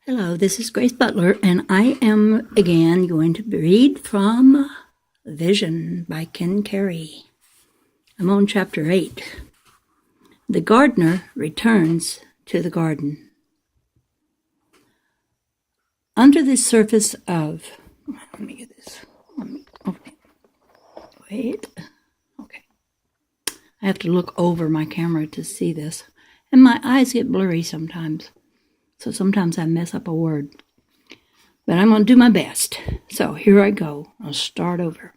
Hello, this is Grace Butler, and I am again going to read from Vision by Ken Carey. I'm on chapter 8. The gardener returns to the garden. Under the surface of... Let me get this. Okay. Wait. Okay. I have to look over my camera to see this, and my eyes get blurry sometimes. So sometimes I mess up a word. But I'm going to do my best. So here I go. I'll start over.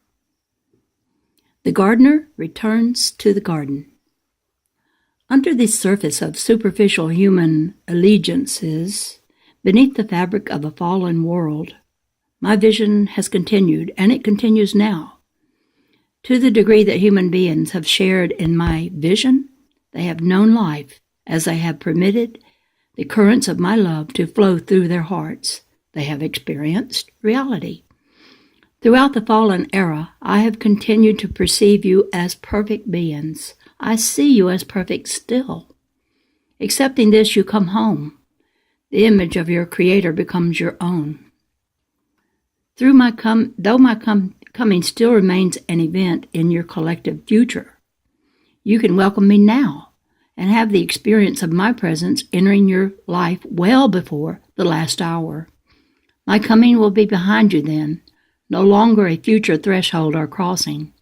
The gardener returns to the garden. Under the surface of superficial human allegiances, beneath the fabric of a fallen world, my vision has continued, and it continues now. To the degree that human beings have shared in my vision, they have known life as they have permitted the currents of my love to flow through their hearts. They have experienced reality. Throughout the fallen era, I have continued to perceive you as perfect beings. I see you as perfect still. Accepting this, you come home. The image of your Creator becomes your own. Though my coming still remains an event in your collective future, you can welcome me now and have the experience of my presence entering your life well before the last hour. My coming will be behind you then, no longer a future threshold or crossing.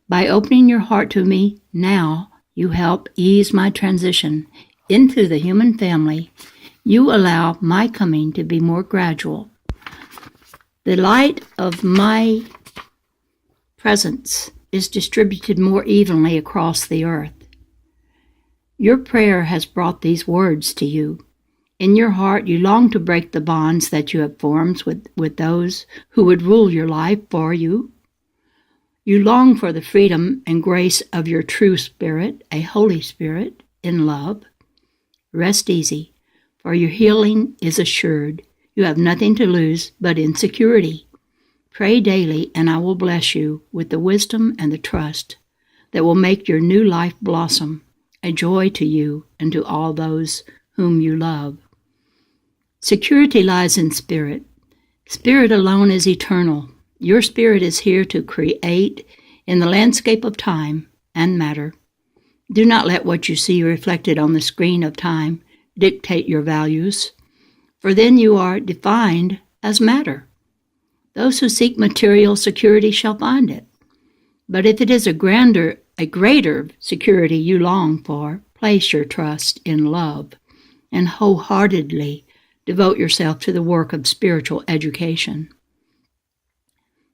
By opening your heart to me now, you help ease my transition into the human family. You allow my coming to be more gradual. The light of my presence is distributed more evenly across the earth. Your prayer has brought these words to you. In your heart, you long to break the bonds that you have formed with those who would rule your life for you. You long for the freedom and grace of your true spirit, a Holy Spirit, in love. Rest easy, for your healing is assured. You have nothing to lose but insecurity. Pray daily, and I will bless you with the wisdom and the trust that will make your new life blossom, a joy to you and to all those whom you love. Security lies in spirit. Spirit alone is eternal. Your spirit is here to create in the landscape of time and matter. Do not let what you see reflected on the screen of time dictate your values, for then you are defined as matter. Those who seek material security shall find it. But if it is a greater security you long for, place your trust in love and wholeheartedly devote yourself to the work of spiritual education.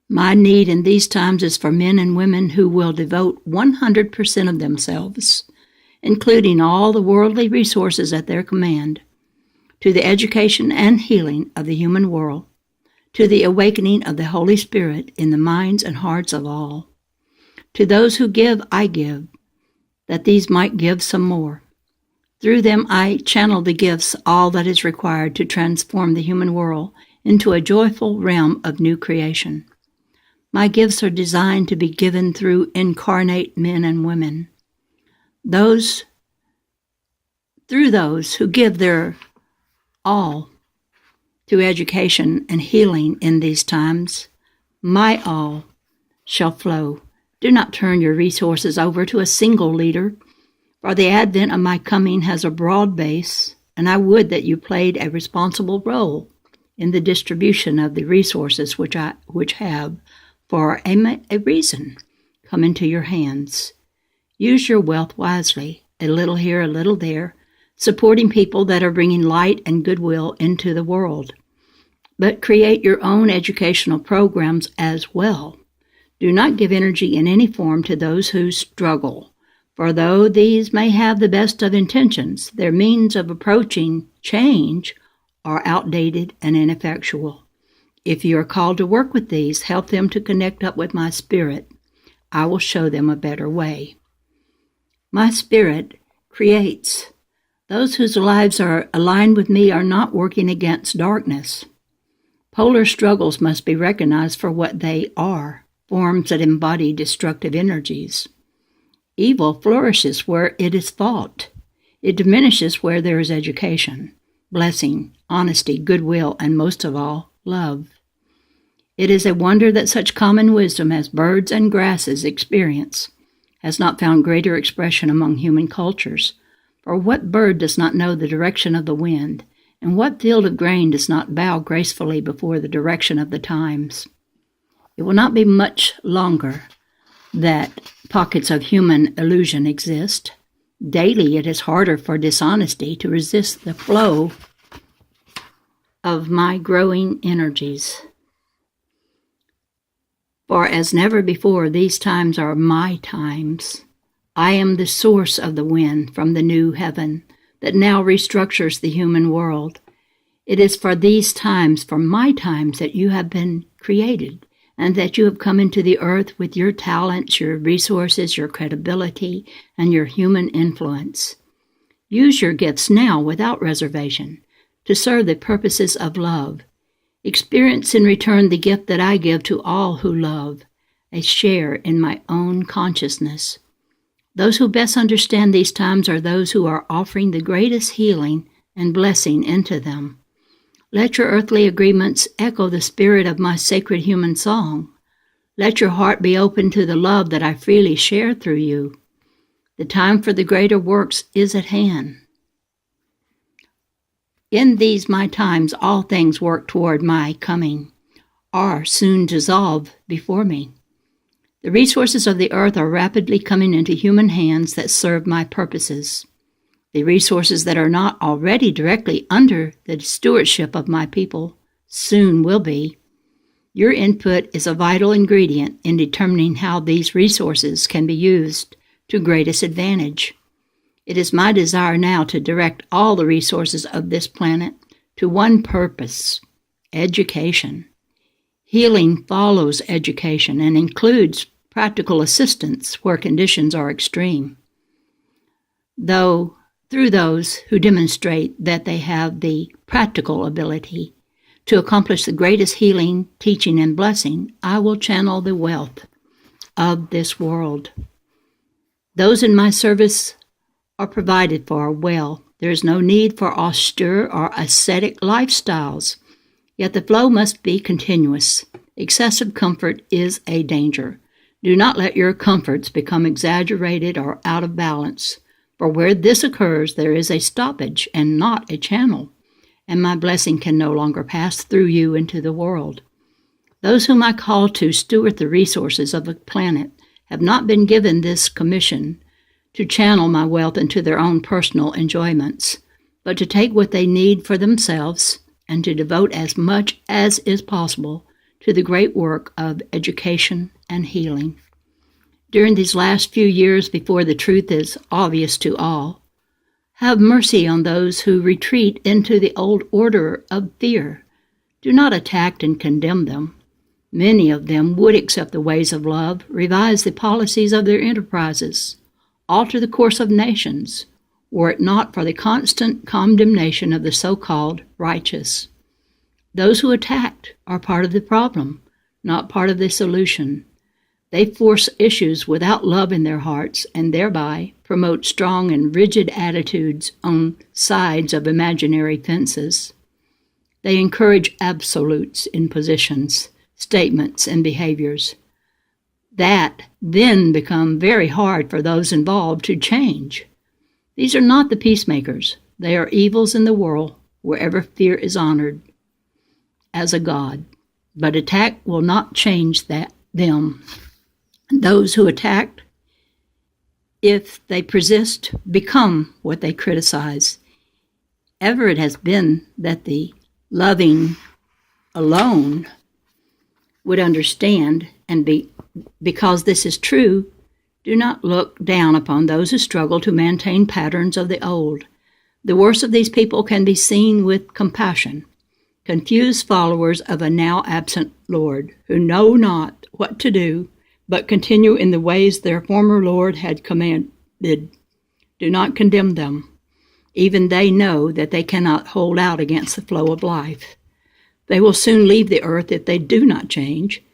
My need in these times is for men and women who will devote 100% of themselves, including all the worldly resources at their command, to the education and healing of the human world, to the awakening of the Holy Spirit in the minds and hearts of all. To those who give, I give, that these might give some more. Through them I channel the gifts, all that is required to transform the human world into a joyful realm of new creation. My gifts are designed to be given through incarnate men and women. Through those who give their all to education and healing in these times, my all shall flow. Do not turn your resources over to a single leader, for the advent of my coming has a broad base, and I would that you played a responsible role in the distribution of the resources which have, for a reason, come into your hands. Use your wealth wisely, a little here, a little there, supporting people that are bringing light and goodwill into the world. But create your own educational programs as well. Do not give energy in any form to those who struggle, for though these may have the best of intentions, their means of approaching change are outdated and ineffectual. If you are called to work with these, help them to connect up with my spirit. I will show them a better way. My spirit creates. Those whose lives are aligned with me are not working against darkness. Polar struggles must be recognized for what they are, forms that embody destructive energies. Evil flourishes where it is fought. It diminishes where there is education. blessing, honesty, goodwill, and most of all, love. It is a wonder that such common wisdom as birds and grasses experience has not found greater expression among human cultures. For what bird does not know the direction of the wind, and what field of grain does not bow gracefully before the direction of the times? It will not be much longer that pockets of human illusion exist. Daily it is harder for dishonesty to resist the flow of my growing energies. For as never before, these times are my times. I am the source of the wind from the new heaven that now restructures the human world. It is for these times, for my times, that you have been created, and that you have come into the earth with your talents, your resources, your credibility, and your human influence. Use your gifts now without reservation to serve the purposes of love. Experience in return the gift that I give to all who love, a share in my own consciousness. Those who best understand these times are those who are offering the greatest healing and blessing into them. Let your earthly agreements echo the spirit of my sacred human song. Let your heart be open to the love that I freely share through you. The time for the greater works is at hand. In these my times all things work toward my coming, are soon dissolved before me. The resources of the earth are rapidly coming into human hands that serve my purposes. The resources that are not already directly under the stewardship of my people soon will be. Your input is a vital ingredient in determining how these resources can be used to greatest advantage. It is my desire now to direct all the resources of this planet to one purpose: education. Healing follows education and includes practical assistance where conditions are extreme. Through those who demonstrate that they have the practical ability to accomplish the greatest healing, teaching, and blessing, I will channel the wealth of this world. Those in my service are provided for well. There is no need for austere or ascetic lifestyles, yet the flow must be continuous. Excessive comfort is a danger. Do not let your comforts become exaggerated or out of balance, for where this occurs, there is a stoppage and not a channel, and my blessing can no longer pass through you into the world. Those whom I call to steward the resources of the planet have not been given this commission to channel my wealth into their own personal enjoyments, but to take what they need for themselves and to devote as much as is possible to the great work of education and healing. During these last few years before the truth is obvious to all, have mercy on those who retreat into the old order of fear. Do not attack and condemn them. Many of them would accept the ways of love, revise the policies of their enterprises, alter the course of nations, were it not for the constant condemnation of the so-called righteous. Those who attacked are part of the problem, not part of the solution. They force issues without love in their hearts and thereby promote strong and rigid attitudes on sides of imaginary fences. They encourage absolutes in positions, statements, and behaviors that then become very hard for those involved to change. These are not the peacemakers. They are evils in the world wherever fear is honored as a god. But attack will not change them. Those who attack, if they persist, become what they criticize. Ever it has been that the loving alone would understand, and because this is true, do not look down upon those who struggle to maintain patterns of the old. The worst of these people can be seen with compassion, confused followers of a now absent Lord, who know not what to do, but continue in the ways their former Lord had commanded. Do not condemn them. Even they know that they cannot hold out against the flow of life. They will soon leave the earth if they do not change.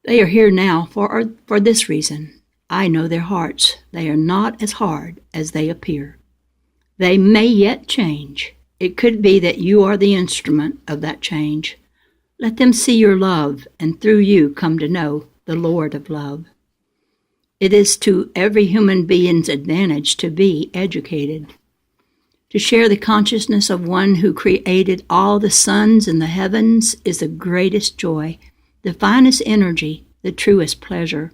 They are here now for this reason. I know their hearts. They are not as hard as they appear. They may yet change It could be that you are the instrument of that change. Let them see your love, and through you come to know the Lord of love. It is to every human being's advantage to be educated. To share the consciousness of one who created all the suns in the heavens is the greatest joy, the finest energy, the truest pleasure.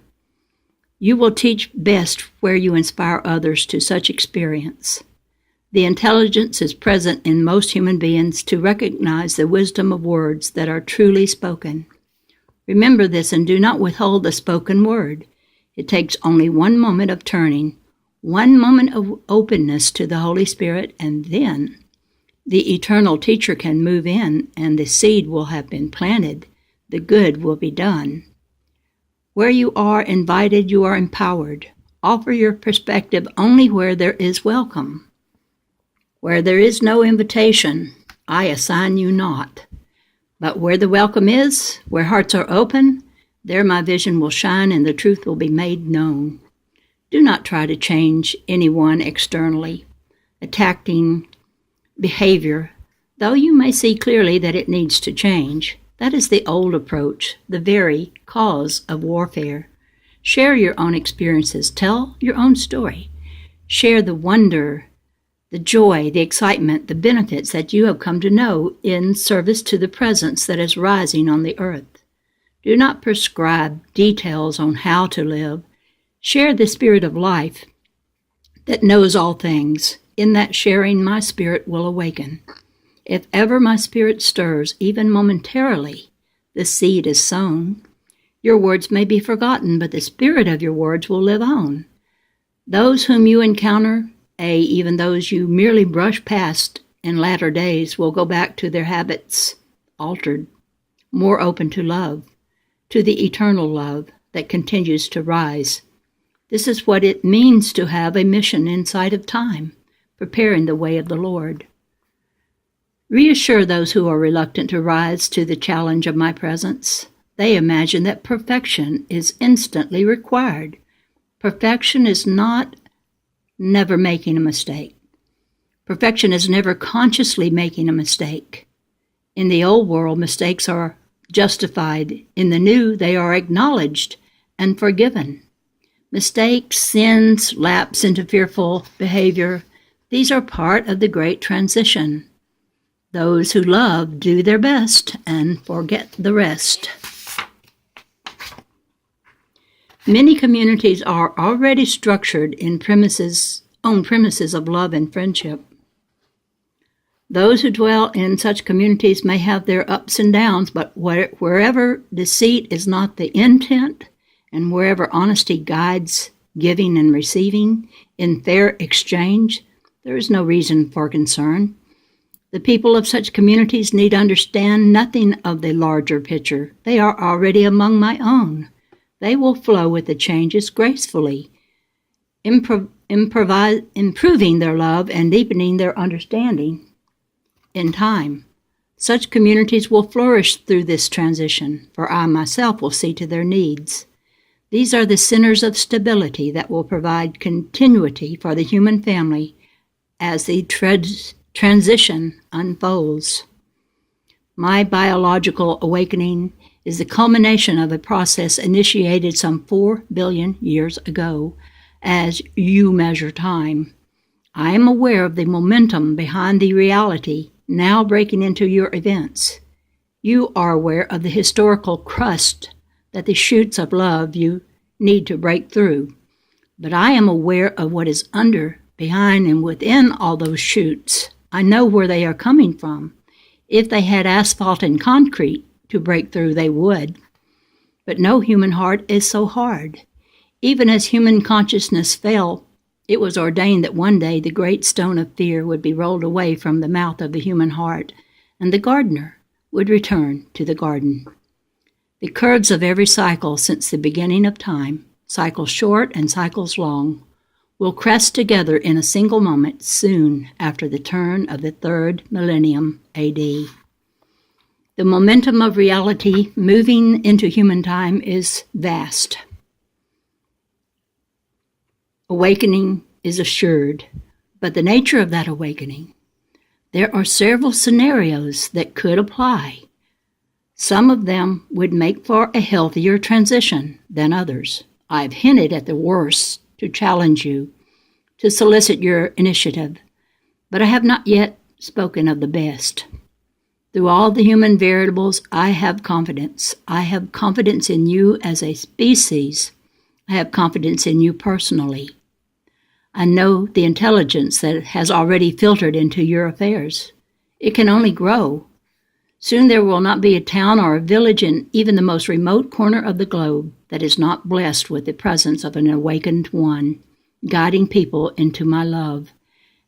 You will teach best where you inspire others to such experience. The intelligence is present in most human beings to recognize the wisdom of words that are truly spoken. Remember this and do not withhold the spoken word. It takes only one moment of turning, one moment of openness to the Holy Spirit, and then the eternal teacher can move in and the seed will have been planted. The good will be done. Where you are invited, you are empowered. Offer your perspective only where there is welcome. Where there is no invitation, I assign you not. But where the welcome is, where hearts are open, there my vision will shine and the truth will be made known. Do not try to change anyone externally, attacking behavior, though you may see clearly that it needs to change. That is the old approach, the very cause of warfare. Share your own experiences. Tell your own story. Share the wonder, the joy, the excitement, the benefits that you have come to know in service to the presence that is rising on the earth. Do not prescribe details on how to live. Share the spirit of life that knows all things. In that sharing, my spirit will awaken. If ever my spirit stirs, even momentarily, the seed is sown. Your words may be forgotten, but the spirit of your words will live on. Those whom you encounter, even those you merely brush past in latter days, will go back to their habits altered, more open to love, to the eternal love that continues to rise. This is what it means to have a mission inside of time, preparing the way of the Lord. Reassure those who are reluctant to rise to the challenge of my presence. They imagine that perfection is instantly required. Perfection is not never making a mistake. Perfection is never consciously making a mistake. In the old world, mistakes are justified. In the new, they are acknowledged and forgiven. Mistakes, sins, lapse into fearful behavior, these are part of the great transition. Those who love do their best and forget the rest. Many communities are already structured on premises of love and friendship. Those who dwell in such communities may have their ups and downs, but wherever deceit is not the intent, and wherever honesty guides giving and receiving in fair exchange, there is no reason for concern. The people of such communities need understand nothing of the larger picture. They are already among my own. They will flow with the changes gracefully, improving their love and deepening their understanding. In time, such communities will flourish through this transition, for I myself will see to their needs. These are the centers of stability that will provide continuity for the human family as the transition unfolds. My biological awakening is the culmination of a process initiated some 4 billion years ago, as you measure time. I am aware of the momentum behind the reality now breaking into your events. You are aware of the historical crust that the shoots of love you need to break through. But I am aware of what is under, behind, and within all those shoots. I know where they are coming from. If they had asphalt and concrete to break through, they would. But no human heart is so hard. Even as human consciousness fell, it was ordained that one day the great stone of fear would be rolled away from the mouth of the human heart, and the gardener would return to the garden. The curves of every cycle since the beginning of time, cycles short and cycles long, will crest together in a single moment soon after the turn of the 3rd millennium A.D. The momentum of reality moving into human time is vast. Awakening is assured, but the nature of that awakening, There are several scenarios that could apply. Some of them would make for a healthier transition than others. I've hinted at the worst to challenge you, to solicit your initiative, but I have not yet spoken of the best. Through all the human variables, I have confidence. I have confidence in you as a species. I have confidence in you personally. I know the intelligence that has already filtered into your affairs. It can only grow. Soon there will not be a town or a village in even the most remote corner of the globe that is not blessed with the presence of an awakened one, guiding people into my love.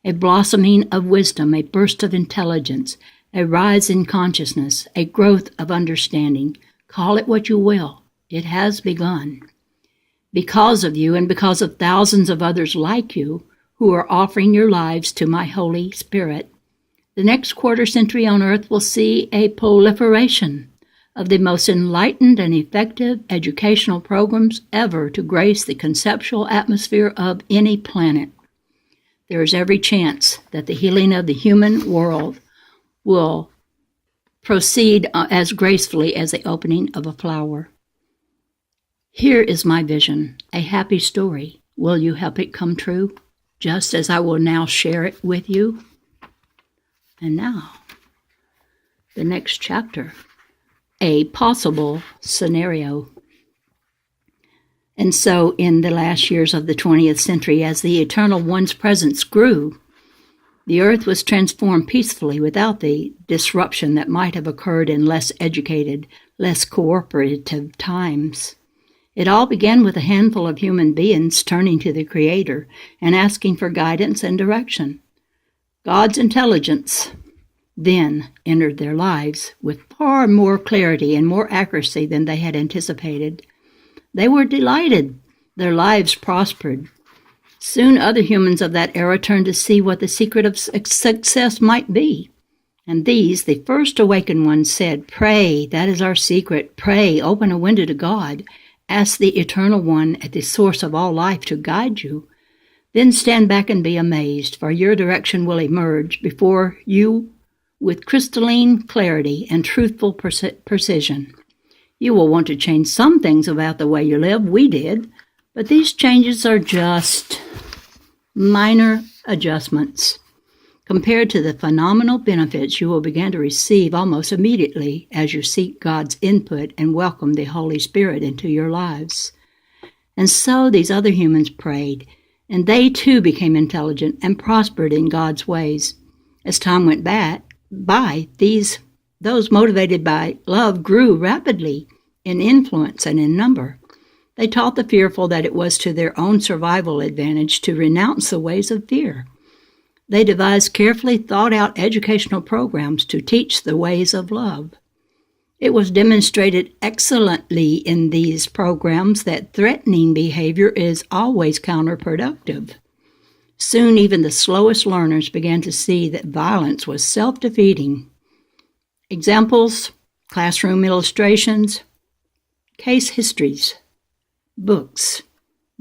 A blossoming of wisdom, a burst of intelligence, a rise in consciousness, a growth of understanding. Call it what you will. It has begun. Because of you and because of thousands of others like you who are offering your lives to my Holy Spirit, the next quarter century on earth will see a proliferation of the most enlightened and effective educational programs ever to grace the conceptual atmosphere of any planet. There is every chance that the healing of the human world will proceed as gracefully as the opening of a flower. Here is my vision, a happy story. Will you help it come true, just as I will now share it with you? And now, the next chapter, a possible scenario. And so, in the last years of the 20th century, as the Eternal One's presence grew, the earth was transformed peacefully without the disruption that might have occurred in less educated, less cooperative times. It all began with a handful of human beings turning to the Creator and asking for guidance and direction. God's intelligence then entered their lives with far more clarity and more accuracy than they had anticipated. They were delighted. Their lives prospered. Soon other humans of that era turned to see what the secret of success might be. And these, the first awakened ones, said, "Pray, that is our secret. Pray, open a window to God. Ask the Eternal One at the source of all life to guide you. Then stand back and be amazed, for your direction will emerge before you with crystalline clarity and truthful precision. You will want to change some things about the way you live. We did. But these changes are just minor adjustments compared to the phenomenal benefits you will begin to receive almost immediately as you seek God's input and welcome the Holy Spirit into your lives." And so these other humans prayed, and they too became intelligent and prospered in God's ways. As time went by, those motivated by love grew rapidly in influence and in number. They taught the fearful that it was to their own survival advantage to renounce the ways of fear. They devised carefully thought-out educational programs to teach the ways of love. It was demonstrated excellently in these programs that threatening behavior is always counterproductive. Soon even the slowest learners began to see that violence was self-defeating. Examples, classroom illustrations, case histories, books,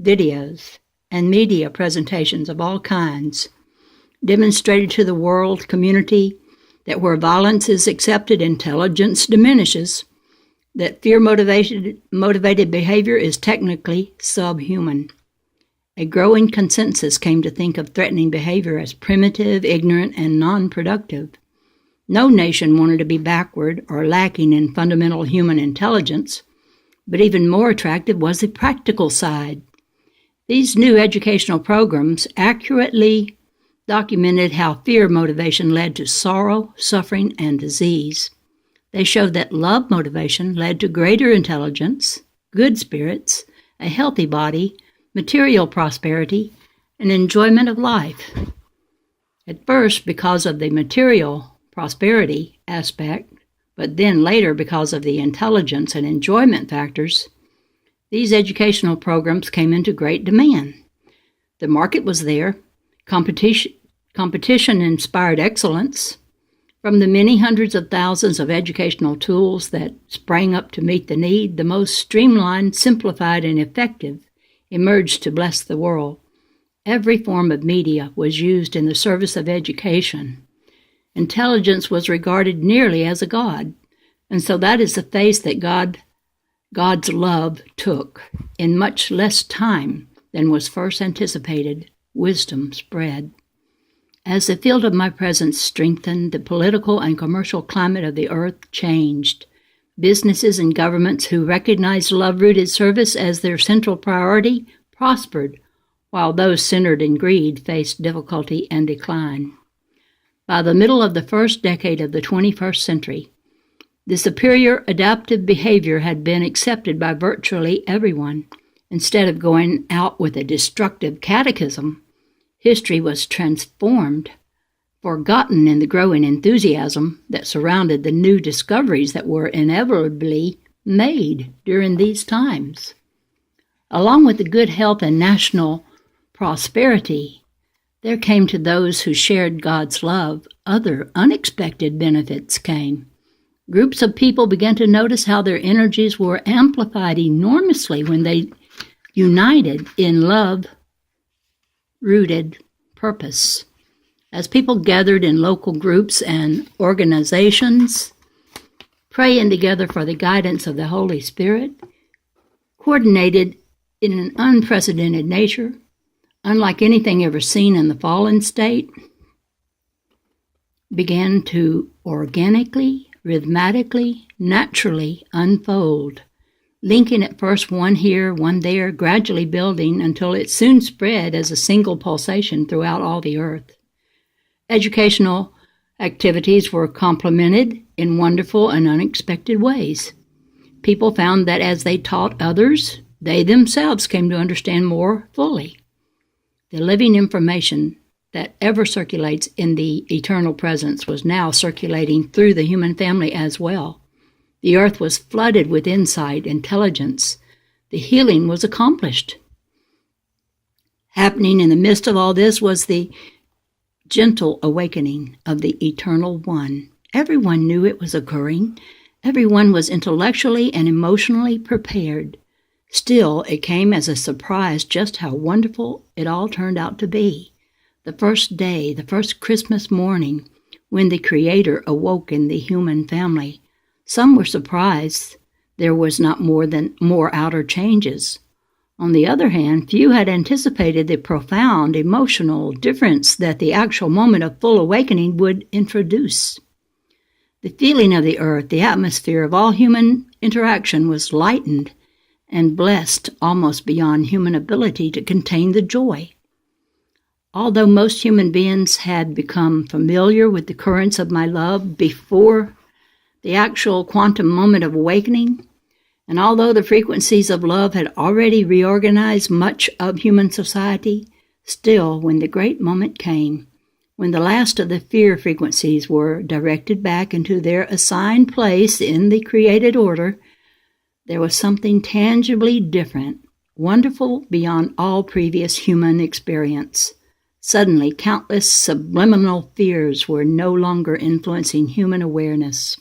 videos, and media presentations of all kinds demonstrated to the world community that where violence is accepted, intelligence diminishes, that fear-motivated behavior is technically subhuman. A growing consensus came to think of threatening behavior as primitive, ignorant, and non-productive. No nation wanted to be backward or lacking in fundamental human intelligence, but even more attractive was the practical side. These new educational programs accurately documented how fear motivation led to sorrow, suffering, and disease. They showed that love motivation led to greater intelligence, good spirits, a healthy body, material prosperity, and enjoyment of life. At first, because of the material prosperity aspect, but then later because of the intelligence and enjoyment factors, these educational programs came into great demand. The market was there. Competition inspired excellence. From the many hundreds of thousands of educational tools that sprang up to meet the need, the most streamlined, simplified, and effective emerged to bless the world. Every form of media was used in the service of education. Intelligence was regarded nearly as a god. And so that is the face that God's love took. In much less time than was first anticipated, wisdom spread. As the field of my presence strengthened, the political and commercial climate of the earth changed. Businesses and governments who recognized love-rooted service as their central priority prospered, while those centered in greed faced difficulty and decline. By the middle of the first decade of the 21st century, the superior adaptive behavior had been accepted by virtually everyone. Instead of going out with a destructive catechism, history was transformed, forgotten in the growing enthusiasm that surrounded the new discoveries that were inevitably made during these times. Along with the good health and national prosperity, there came to those who shared God's love, other unexpected benefits came. Groups of people began to notice how their energies were amplified enormously when they united in love-rooted purpose. As people gathered in local groups and organizations, praying together for the guidance of the Holy Spirit, coordinated in an unprecedented nature, unlike anything ever seen in the fallen state, began to organically, rhythmically, naturally unfold, linking at first one here, one there, gradually building until it soon spread as a single pulsation throughout all the earth. Educational activities were complemented in wonderful and unexpected ways. People found that as they taught others, they themselves came to understand more fully. The living information that ever circulates in the eternal presence was now circulating through the human family as well. The earth was flooded with insight, intelligence. The healing was accomplished. Happening in the midst of all this was the gentle awakening of the Eternal One. Everyone knew it was occurring. Everyone was intellectually and emotionally prepared. Still, it came as a surprise just how wonderful it all turned out to be. The first day, the first Christmas morning, when the Creator awoke in the human family, some were surprised there was not more outer changes. On the other hand, few had anticipated the profound emotional difference that the actual moment of full awakening would introduce. The feeling of the earth, the atmosphere of all human interaction was lightened and blessed almost beyond human ability to contain the joy. Although most human beings had become familiar with the currents of my love before the actual quantum moment of awakening, and although the frequencies of love had already reorganized much of human society, still, when the great moment came, when the last of the fear frequencies were directed back into their assigned place in the created order, there was something tangibly different, wonderful beyond all previous human experience. Suddenly, countless subliminal fears were no longer influencing human awareness.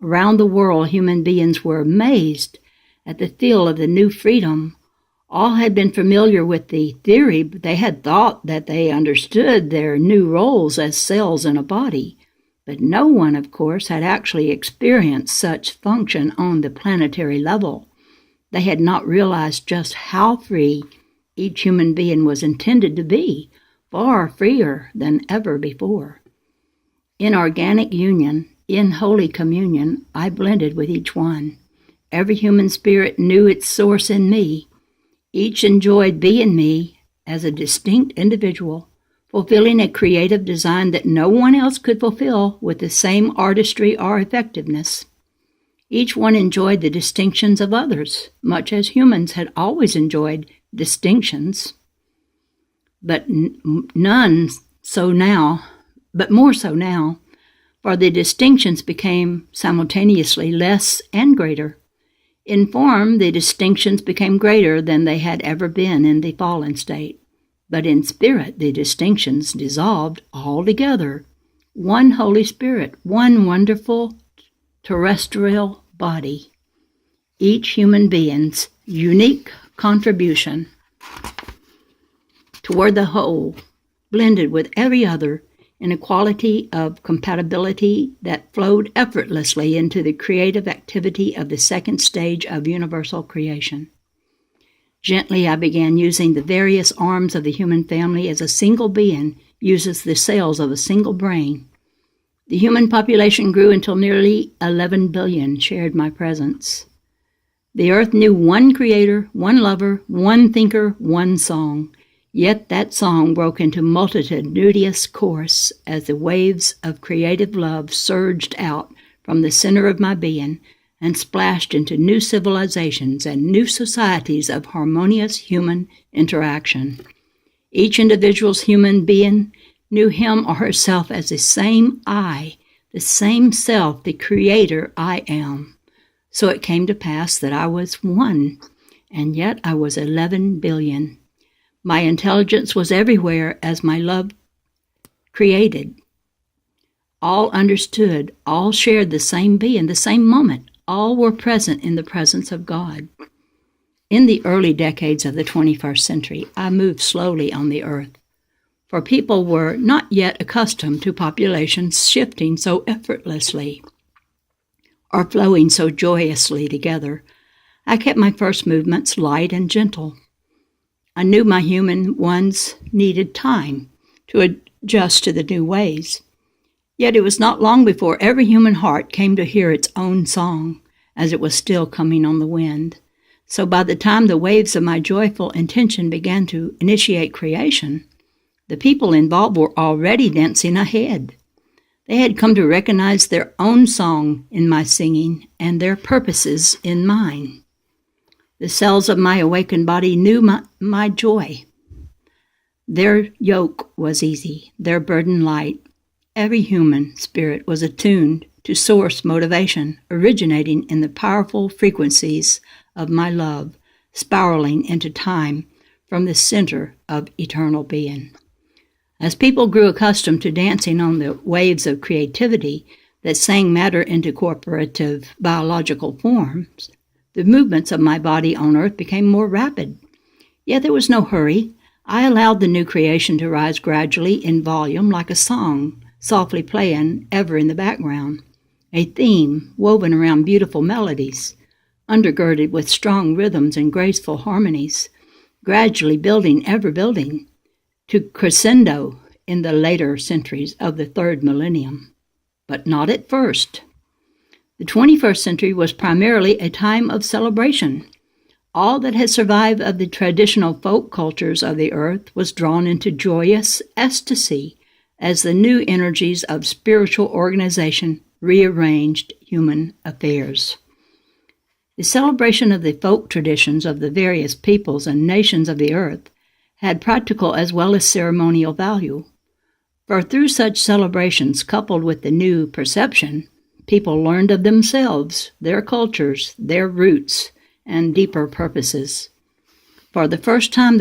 Around the world, human beings were amazed at the feel of the new freedom. All had been familiar with the theory, but they had thought that they understood their new roles as cells in a body. But no one, of course, had actually experienced such function on the planetary level. They had not realized just how free each human being was intended to be, far freer than ever before. In organic union, in Holy Communion, I blended with each one. Every human spirit knew its source in me. Each enjoyed being me as a distinct individual, fulfilling a creative design that no one else could fulfill with the same artistry or effectiveness. Each one enjoyed the distinctions of others, much as humans had always enjoyed distinctions, but more so now, for the distinctions became simultaneously less and greater. In form, the distinctions became greater than they had ever been in the fallen state. But in spirit, the distinctions dissolved altogether. One Holy Spirit, one wonderful terrestrial body. Each human being's unique contribution toward the whole, blended with every other, in a quality of compatibility that flowed effortlessly into the creative activity of the second stage of universal creation. Gently, I began using the various arms of the human family as a single being uses the cells of a single brain. The human population grew until nearly 11 billion shared my presence. The earth knew one creator, one lover, one thinker, one song. Yet that song broke into multitudinous chorus as the waves of creative love surged out from the center of my being and splashed into new civilizations and new societies of harmonious human interaction. Each individual's human being knew him or herself as the same I, the same self, the creator I am. So it came to pass that I was one, and yet I was 11 billion. My intelligence was everywhere as my love created. All understood, all shared the same being, the same moment. All were present in the presence of God. In the early decades of the 21st century, I moved slowly on the earth, for people were not yet accustomed to populations shifting so effortlessly or flowing so joyously together. I kept my first movements light and gentle. I knew my human ones needed time to adjust to the new ways. Yet it was not long before every human heart came to hear its own song, as it was still coming on the wind. So by the time the waves of my joyful intention began to initiate creation, the people involved were already dancing ahead. They had come to recognize their own song in my singing and their purposes in mine. The cells of my awakened body knew my joy. Their yoke was easy, their burden light. Every human spirit was attuned to source motivation, originating in the powerful frequencies of my love, spiraling into time from the center of eternal being. As people grew accustomed to dancing on the waves of creativity that sang matter into corporative biological forms, the movements of my body on earth became more rapid. Yet there was no hurry. I allowed the new creation to rise gradually in volume like a song, softly playing ever in the background, a theme woven around beautiful melodies, undergirded with strong rhythms and graceful harmonies, gradually building, ever building, to crescendo in the later centuries of the third millennium. But not at first. The 21st century was primarily a time of celebration. All that had survived of the traditional folk cultures of the earth was drawn into joyous ecstasy as the new energies of spiritual organization rearranged human affairs. The celebration of the folk traditions of the various peoples and nations of the earth had practical as well as ceremonial value. For through such celebrations, coupled with the new perception, people learned of themselves, their cultures, their roots, and deeper purposes. For the first time,